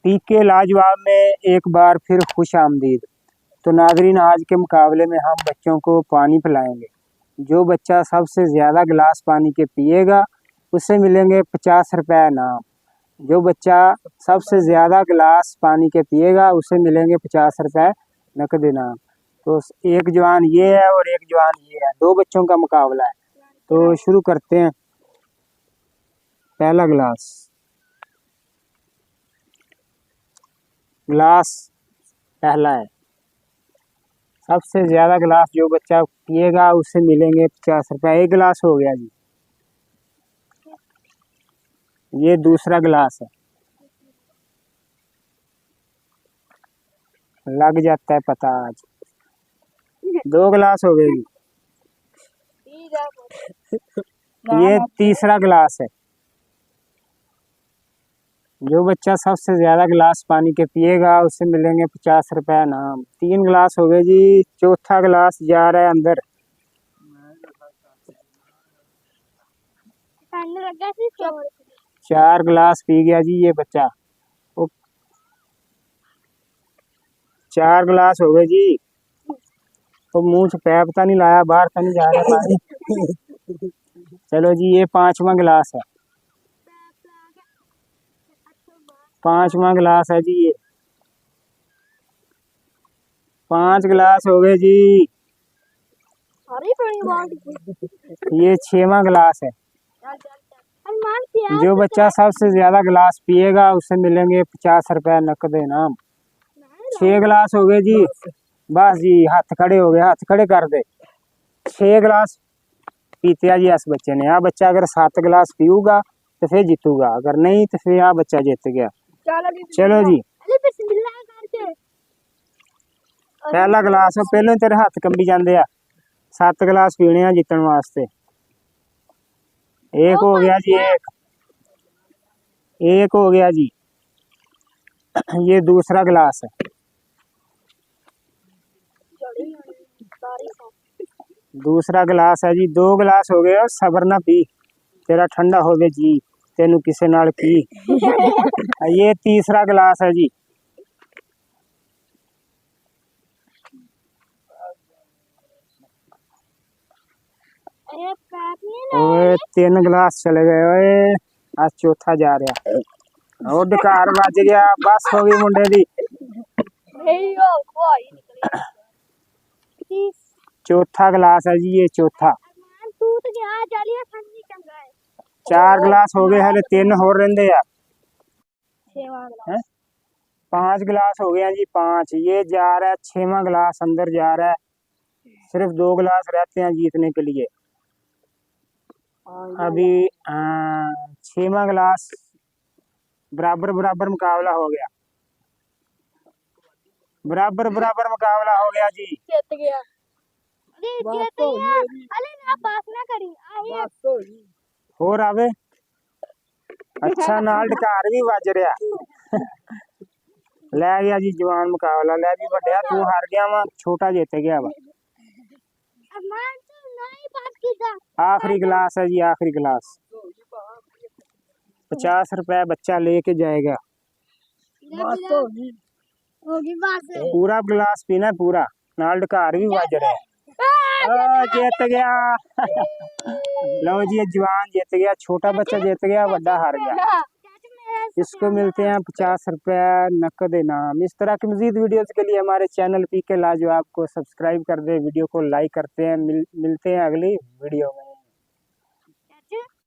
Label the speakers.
Speaker 1: पीके लाजवाब में एक बार फिर खुश आमदीद। तो नाजरीन, आज के मुकाबले में हम बच्चों को पानी पिलाएंगे। जो बच्चा सबसे ज़्यादा गिलास पानी के पिएगा उससे मिलेंगे 50 रुपये इनाम। जो बच्चा सबसे ज़्यादा गिलास पानी के पिएगा उससे मिलेंगे 50 रुपये नकद इनाम। तो एक जवान ये है और एक जवान ये है, दो बच्चों का मुकाबला है। तो शुरू करते हैं। पहला गिलास पहला है। सबसे ज़्यादा गिलास जो बच्चा पिएगा उससे मिलेंगे 50 रुपये। एक गिलास हो गया जी। ये दूसरा गिलास है। लग जाता है पता आज। दो गिलास हो गए जी। ये तीसरा गिलास है। जो बच्चा सबसे ज़्यादा गिलास पानी के पिएगा उससे मिलेंगे 50 रुपये इनाम। 3 गिलास हो गए जी। चौथा गिलास जा रहा है अंदर। चार गिलास पी गया जी ये बच्चा। 4 गिलास हो गए जी। तो मुंह से पैप तो नहीं लाया, बाहर तो नहीं जा रहा पानी। चलो जी, ये 5वां गिलास है। 5वां गिलास है जी। ये 5 गिलास हो गए जी। ये 6वां गिलास है। जो बच्चा सबसे ज्यादा गिलास पिएगा उससे मिलेंगे 50 रुपये नकद इनाम। 6 गिलास हो गए जी। बस जी, हाथ खड़े हो गए, हाथ खड़े कर दे। 6 गिलास पीते जी इस बच्चे ने। आ बच्चा अगर 7 गिलास पीऊगा तो फिर जीतूगा, अगर नहीं तो फिर आ बच्चा जीत गया। चलो जी, पहला गिलास पहले तेरे हाथ कंबी जाते आ। 7 गिलास पीने आ जीतने वास्ते। एक हो गया जी। एक हो गया जी। ये दूसरा गिलास है। दूसरा गिलास है जी। 2 गिलास हो गए। सबर ना पी, तेरा ठंडा हो गया जी, तेनू किसे नाल की। ये तीसरा गिलास है जी। ओए 3 गिलास चले गए। ओए आज चौथा जा रहा। और डकार बज गया। बस हो गई मुंडे दी। चौथा गिलास है जी। ये चौथा। 4 गिलास हो गए, हले 3 होर रहिंदे आ। 5 गिलास हो गया जी। 5। ये जा रहा है 6वां गिलास अंदर जा रहा है। सिर्फ 2 गिलास रहते हैं जीतने के लिए। अभी 6वां गिलास। बराबर बराबर मुकाबला हो गया। बराबर बराबर मुकाबला हो गया जी। जीत गया। और आवे अच्छा नाल डकार भी बज रहा। ले गया जी जवान मुकाबला। ले जी बड़िया, तू हार गया वा, छोटा जीत गया वा। आखिरी गिलास है जी। आखिरी गिलास 50 रुपये बच्चा लेके जाएगा। पूरा गिलास पीना, पूरा नाल डकार भी बज रहा है। जीत गया। लो जी, जवान जीत गया, छोटा बच्चा जीत गया, बड़ा हार गया। इसको मिलते हैं 50 रुपये नकद इनाम। इस तरह की मजीद वीडियोस के लिए हमारे चैनल पीके लाजवाब को सब्सक्राइब कर दे, वीडियो को लाइक करते हैं। मिलते हैं अगली वीडियो में।